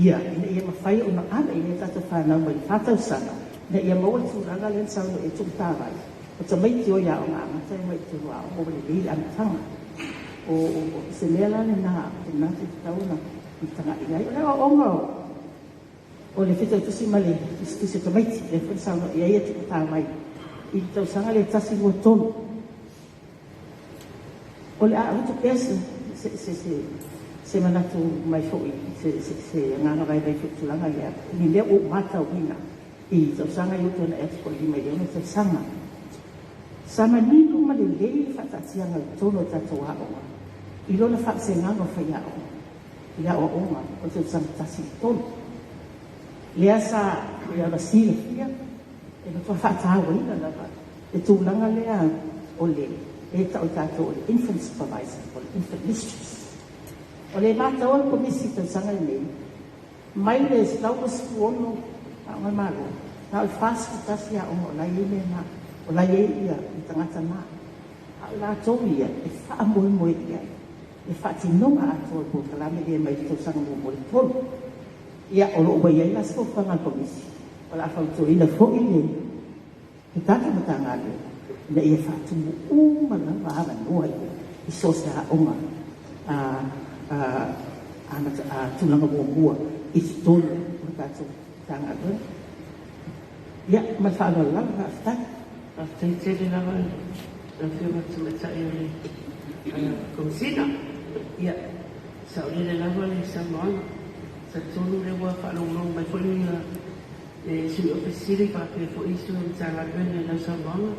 Ia, ina ia mawhai o na ana i le tata whanau mai whatau sana. Na ia maua tūlanga le nsauno e tūtawai. O ta maiti o ia o ngā amata e mai tūrua o le leila amatanga. O se lea la le nā, te nāti te tauna i tanga i ai. O le onga o le whita tusi male, tusi ta maiti, le whansauno i ai te tūtawai. I tau sanga le tasi ngō tonu. O le a ruta pesa, se manatu mai foi se ngana vai vai futulanga ya ni le o mata wina I so sanga yo tona expo I mai yo se sanga sama ni tu ma le le fa ta sia nga tono ta to wa o I lo na fa se nga no fa ya o ya o ma o se sang ta si tono le asa ya la si ya e no fa ta wa ina la ba e tu langa le a o le e ta o ta to infant supervisor o infant mistress o le mata o komisi ta sanga le mai le sta o spuono a malo na o fast ta sia o la ile na o la ye ia I tangata na la to ia e fa mo ia e fa ti no ma to ko kala me le mai to sanga mo mo ia o lo ba ia la so fa na komisi o la fa to ina fo ile e ta ta tanga le le ia fa tu ma na va va no I so sa o ma ana tulanga bua I stone o ta to tanga le ia ma fa la la fa After telling our firma to Manaia, Comsina, yeah, so the level is someone, so told the work along by following the city of the city, but for issue in Salaben and Samoa,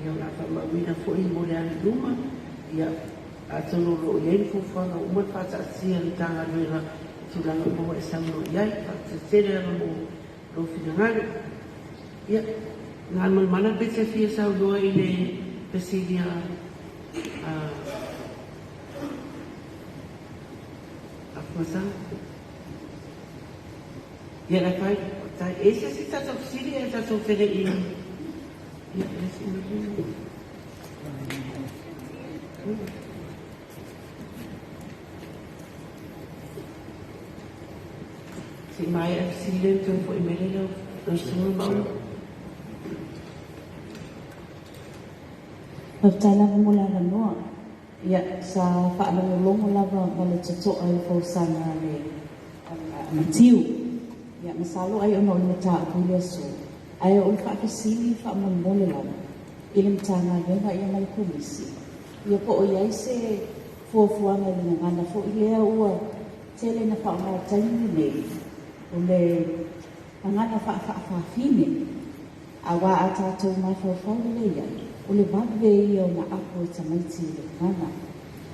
you know, from a winner for in Modern Duma, yeah, I told you, for what parts I see and Tangavilla to the Lamoa Samoa, yeah, but the city of Lofinano, yeah. Ngan mana bece fia sa doa ile pesidia apa sa ya la kai ta ese si ta subsidia esa so fere in ya ese si mai accident for immediate no semua Tala mula na noa ia sa whaalongolongo lava wale tato ai whausanga le matiu ia masalo ai ono le taa kulia so ai o whaakasili whaamamole lava ile mtanga venga ia mai komisi ia po o iai se fuafuanga le ngana fo ilea ua tele na whaamara taimi nei o le ngana whaafine a wā a tātou mai whaufau le iai o le vawe ia o na ako e tamaiti le ngana.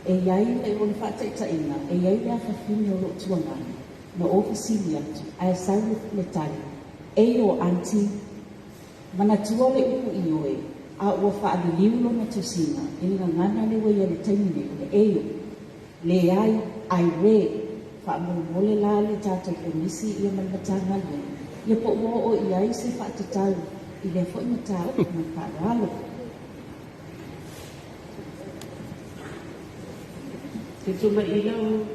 E iai le o le whaataitaina, e iai le awhawhine o lo tuangani, na ofisili atu, a e sauru le tari, e o anti, mana tua le uku i oe, a ua whaadiliu lo na tusina, e nga ngana le wai le taimine, le e o, le ai, ai re, whaamole la le tātou komisi ia malmatanga le, ia po o iai se whaatatau, i le fo ina tāu, na whaaralo. Se cuma ilau,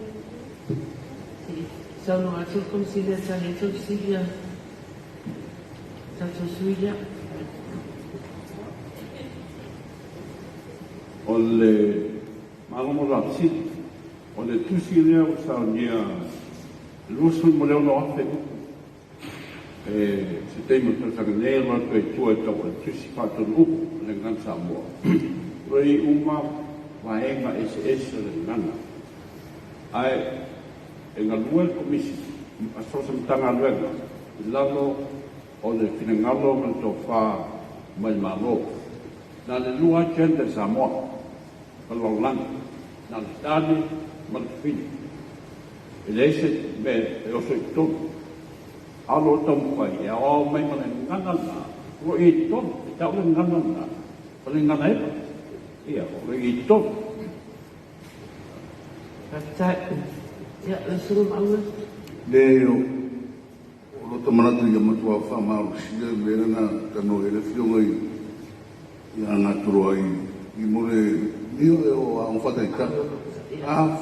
sa no atul komisilia sa leto silia, sa susuia. O le magomo rapsi, o le tusilia o sa nia lusun mo leo no afe. Se teimo to sa nei ma to tua to tusi pato upu le ngan Samoa. Rei uma waenga ese le ngana. Ai e ngalua komisi a sosa mtanga luenga lalo o le finangalo man to fa Maimoa na le lua gender Samoa kalaulang na le tani malfini elese me e oso i tonu alo tomu pai e o mai mana ngana na o i tonu e tau le ngana na o le ngana epa ia o le i tonu Ya, langsung bangun. Leo, kalau teman tu yang matua fama rusia merana kano elefio ngai yang ngatur ai imure dio o ang fatai ka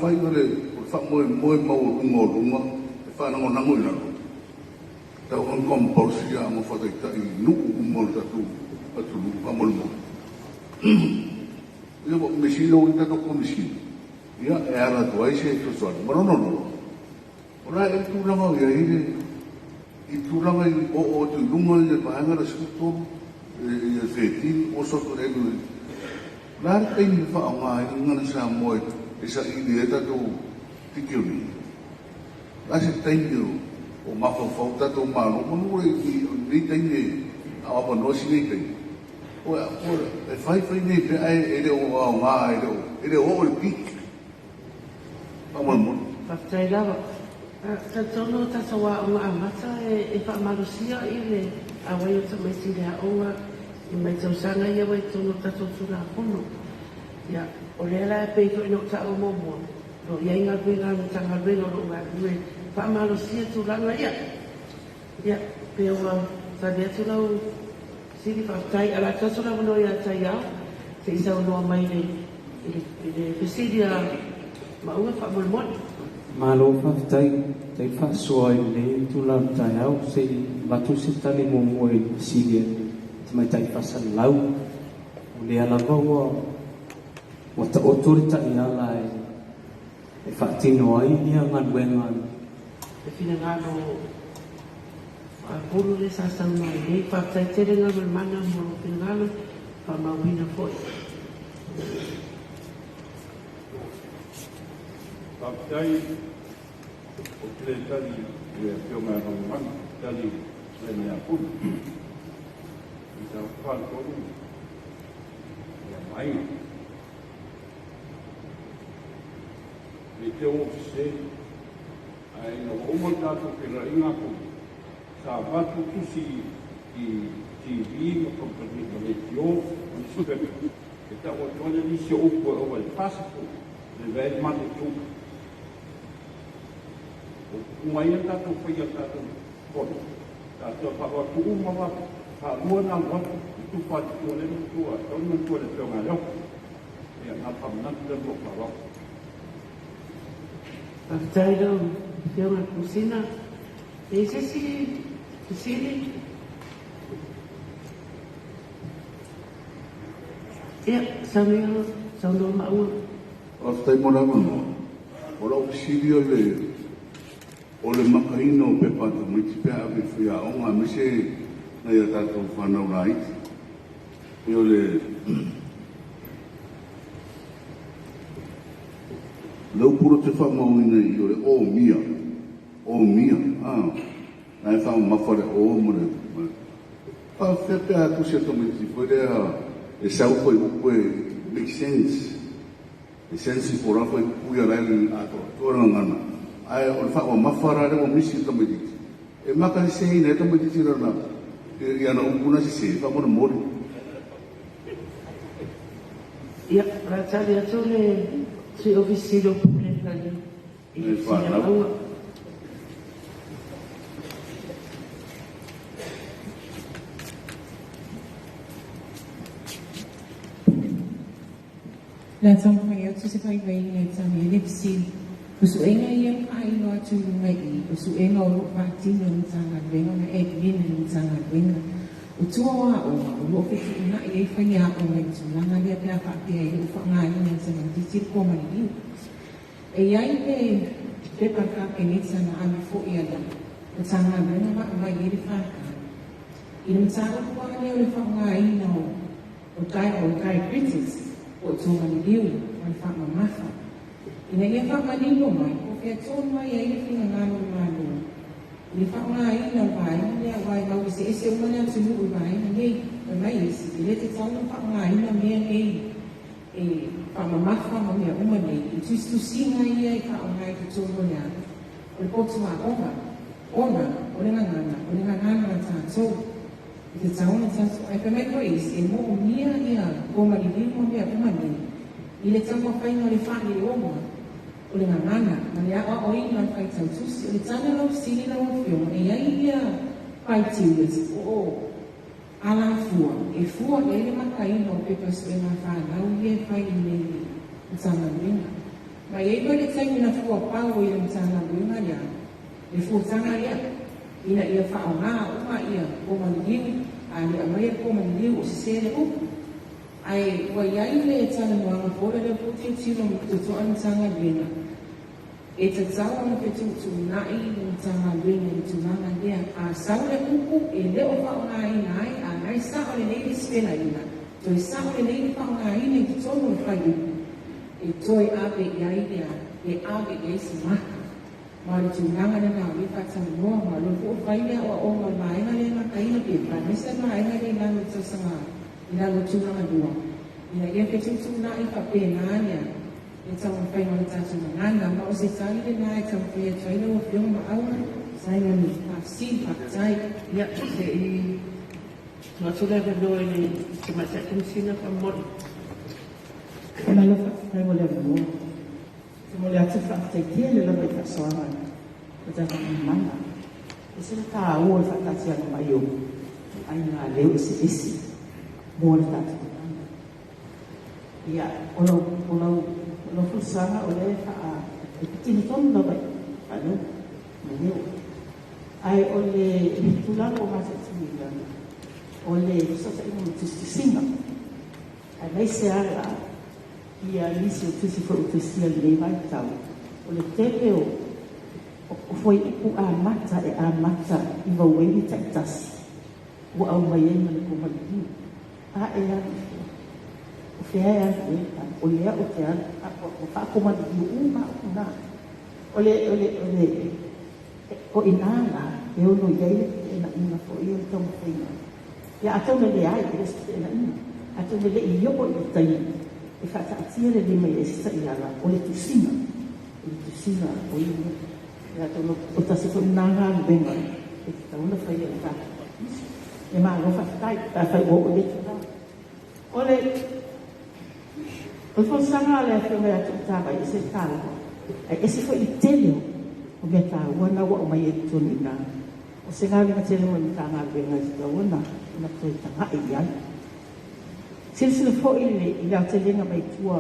fai ore fa moi mau ngoruma fa na ngona ngoi na ta on komporsia ang fatai ka nu umol tatu atu amol mo yo mesilo ita to komisi ia era tu ai se tu son no ora e tu la mau ia i tu la mai o tu lungo le paanga la scuto e feti o so to e la te ni fa nga ngana sa mo e sa i dieta tu tikiri. Lasi tainyo o mafafau tato malo manure ni tainye apa nosi ni tainye. Oa e fai ni pe ai ele o a nga ele o le pik. Amal mo. Pastai lava. Tatono tatawa o nga mata e fa malusia ile awai o tamai a onga i mai tausanga ia wai tono tato tuna kono. Ya, o lela e peito ino ta o momo. No ia inga kuinga no tanga reno no nga kue. Pa malusia tu langa ia. Ya, pe o tadia tu lau siri pastai ala tato lau no ia tai au. Te isa o noa mai le fesidia maunga fa molmon. Malo whaftai, tei whasua i le tulam tai au, se watu se tali momo e siria, te mai tai whasalau, o le ala waua, o ta otorita i ala e whaatino ai nia ngan wengan. E whina ngāno, a puru le sasau mai, nei whaftai tere ngā mana mo whina ngāno, pa mawina foi. Paptai o tele tali e pio mai romani tali lenei apun i tau whātonu e mai e te ofise ai no omo tātou ke rainga ko sa watu tusi i TV no kompani ka le tio o super e tau o tōne ni se opo o wale pasako le vei mate tuka Mai tato foi tato por tato para tu uma para rua na rua tu pode tu le tu todo mundo pode ter uma loja e a napa não tem loja para Pastai lau, eu na kusina. Ese si, kusini. Ya, sambil sambil mau. Pastai mo naman. Wala auxilio o le makaino pe pato mai te pea ave whia onga me se na ia tātou whanau nā iti. E o le lau puro te whamauina i o le o mia. Na e whao mawhare o mare. Pa whea pea atu se to me ti poi rea e sau koe upe make sense. E sensi pora koe uia rai ato tōranga ngana. Ai o fa o mafara re o misi to me diti e maka se ina to me diti rana e ana upuna se fa mo mori Ya, ratali atole si ofisilo pulekali e fa na La tong mai atu se pai vai nei tami lipsi. Usuenga ia ai no atu mai usuenga o patino ni tanga venga na e vina ni tanga venga. Utua o lo fe na e fanya o mai tanga dia pia pa pia i fa ngai ni tanga di tir ko mai ni. E ai pe pa ka ke ni tanga ami fo ia da. Tanga venga ma mai i fa. I tanga ko ni o fa ngai no. O kai critics o tuma ni diu o fa ma fa. Ina ia whamanino mai, o kia tōn mai e i whina ngāno ngāno. Ni whamangai ina vai, nea vai mau se ese umane atu nuu vai, na nei, na mai esi, i le te tauna whamangai ina mea nei, e whamamafa ma mea umane, i tuistu singa ia i whamangai ki tōno nea. O le potu mā onga, o le ngangana na tātou, i te tauna tātou, ai pēmei koe isi, e mō mia ia, koma li limo mea umane, i le tama whainga le whani o oma, o le ngangana, ma le awa o ina whai tau tusi, o le tana lau sini lau whio, e ai ia whai tiwis, o ala fua, e fua le ele makaina o pepas e ma whanau, ia whai i nei, o tana winga. Ma e iwa le taimi na fua pao i le tana winga ia, le fua tana ia, ina ia whao ngā, uma ia, o maniliu, a le amaya ko maniliu, o se sere upu, ai wa yai le tana moanga pole le puti tino to to an tanga bina e te tsawa no ke tu nai no tanga bina tu nanga dia a saule upu e le o fa nai a nai sa o le nei spela ina to sa o le nei fa nai ni to no fa e toi ape yai dia e aveese maka. Ma le tūnanga na nā mi whātanga noa, ma lo fo whaile o ma maenga le na kaina pe, pa mesa maenga le nā ngā tasanga, i nā ngā tūnanga noa. Ina ia ke tūtū nā i whape nānia, e tau mwhai ngā tātu na ngana, ma o se tāi le nā e tau whai a taina o whiong ma aua, sainga ni pāsi, pātai. Ia, se i ngā tūra ka noa ni te mata kumsina ka mori. E mai lo whai mo le noa. Te mo le atu whakatei tia le lawa i whasoanga. O te whaka mana. E se le tā ua i whakatei anga mai o. Ai ngā leo isi. Mua le tātu te mana. Ia, ono fusanga o le wha e pitini tonu lawa i whanau. Me leo. Ai o le tūlanga o mata tuila. O le sota inga mo tustisinga. Ai mai se ara ia lisi o tusi fo utusia le vai tau. O le tepe o foi ipu a mata i waueni taitasi. Ua au mai ema le kumaliki. A e ani o fea e ani e o lea o te ani o whaakomaliki o uma o kuna. O inanga e ono iei e na ina fo i o le tau mawhaina. Ia atau me le ai e resu e na ina. Atau me le i opo i taini. E whakaatia le lima i esita i ala, o le tusina o iu. Ia tono, o tasi ko nanga benga, e te tauna whai e kata. E maa no whakatai, a whai o le tuna. O le whausanga le a whio mea tu tāwa i se tāwa. E se whai i teleo, o mea tā wana wa o mai e tuni nā. O se ngāwi ma tele mo ni tā ngā benga i tā wana, na toi tanga i ai. Sila fo i la te lenga mai tua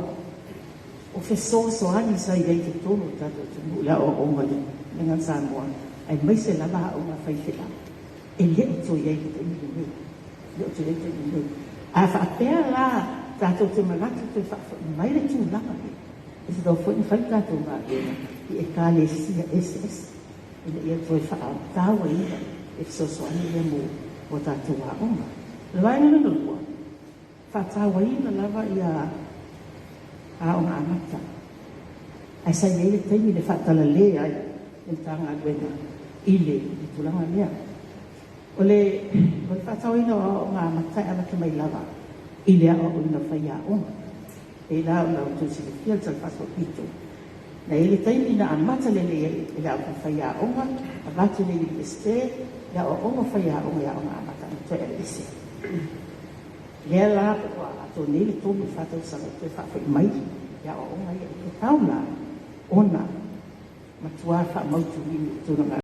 o fe so ani sa i te tono tato tumu la o ngale lenga Samoa ai mai se la ba o nga fai fela e le o to ye te ni le o to ye te ni a fa pea la tato te malatu te fa mai le tu la e se do fo i fai tato ma e ka le si ss e le to fa ta wa i e so ani le mo o tato wa o ma le vai no whatawaina lava i a o ngā amata. Ai sa iei le teimi le whatala le ai, le tanga aduena, i tulanga lea. O le whatawaina o ngā amata e amata mai lava, i lea o ina whai a onga. E la o lau tusi le fia tal whato pito. Na e le teimi na amata le le e la o whai a onga, a vatu le i este, la o onga whai a onga o ngā amata, to e le se. Lea la a tō nere tōnu whātau sanga te whawhai mai, ia o ngai e tau la, ona, matua wha mautu ni tōna ngā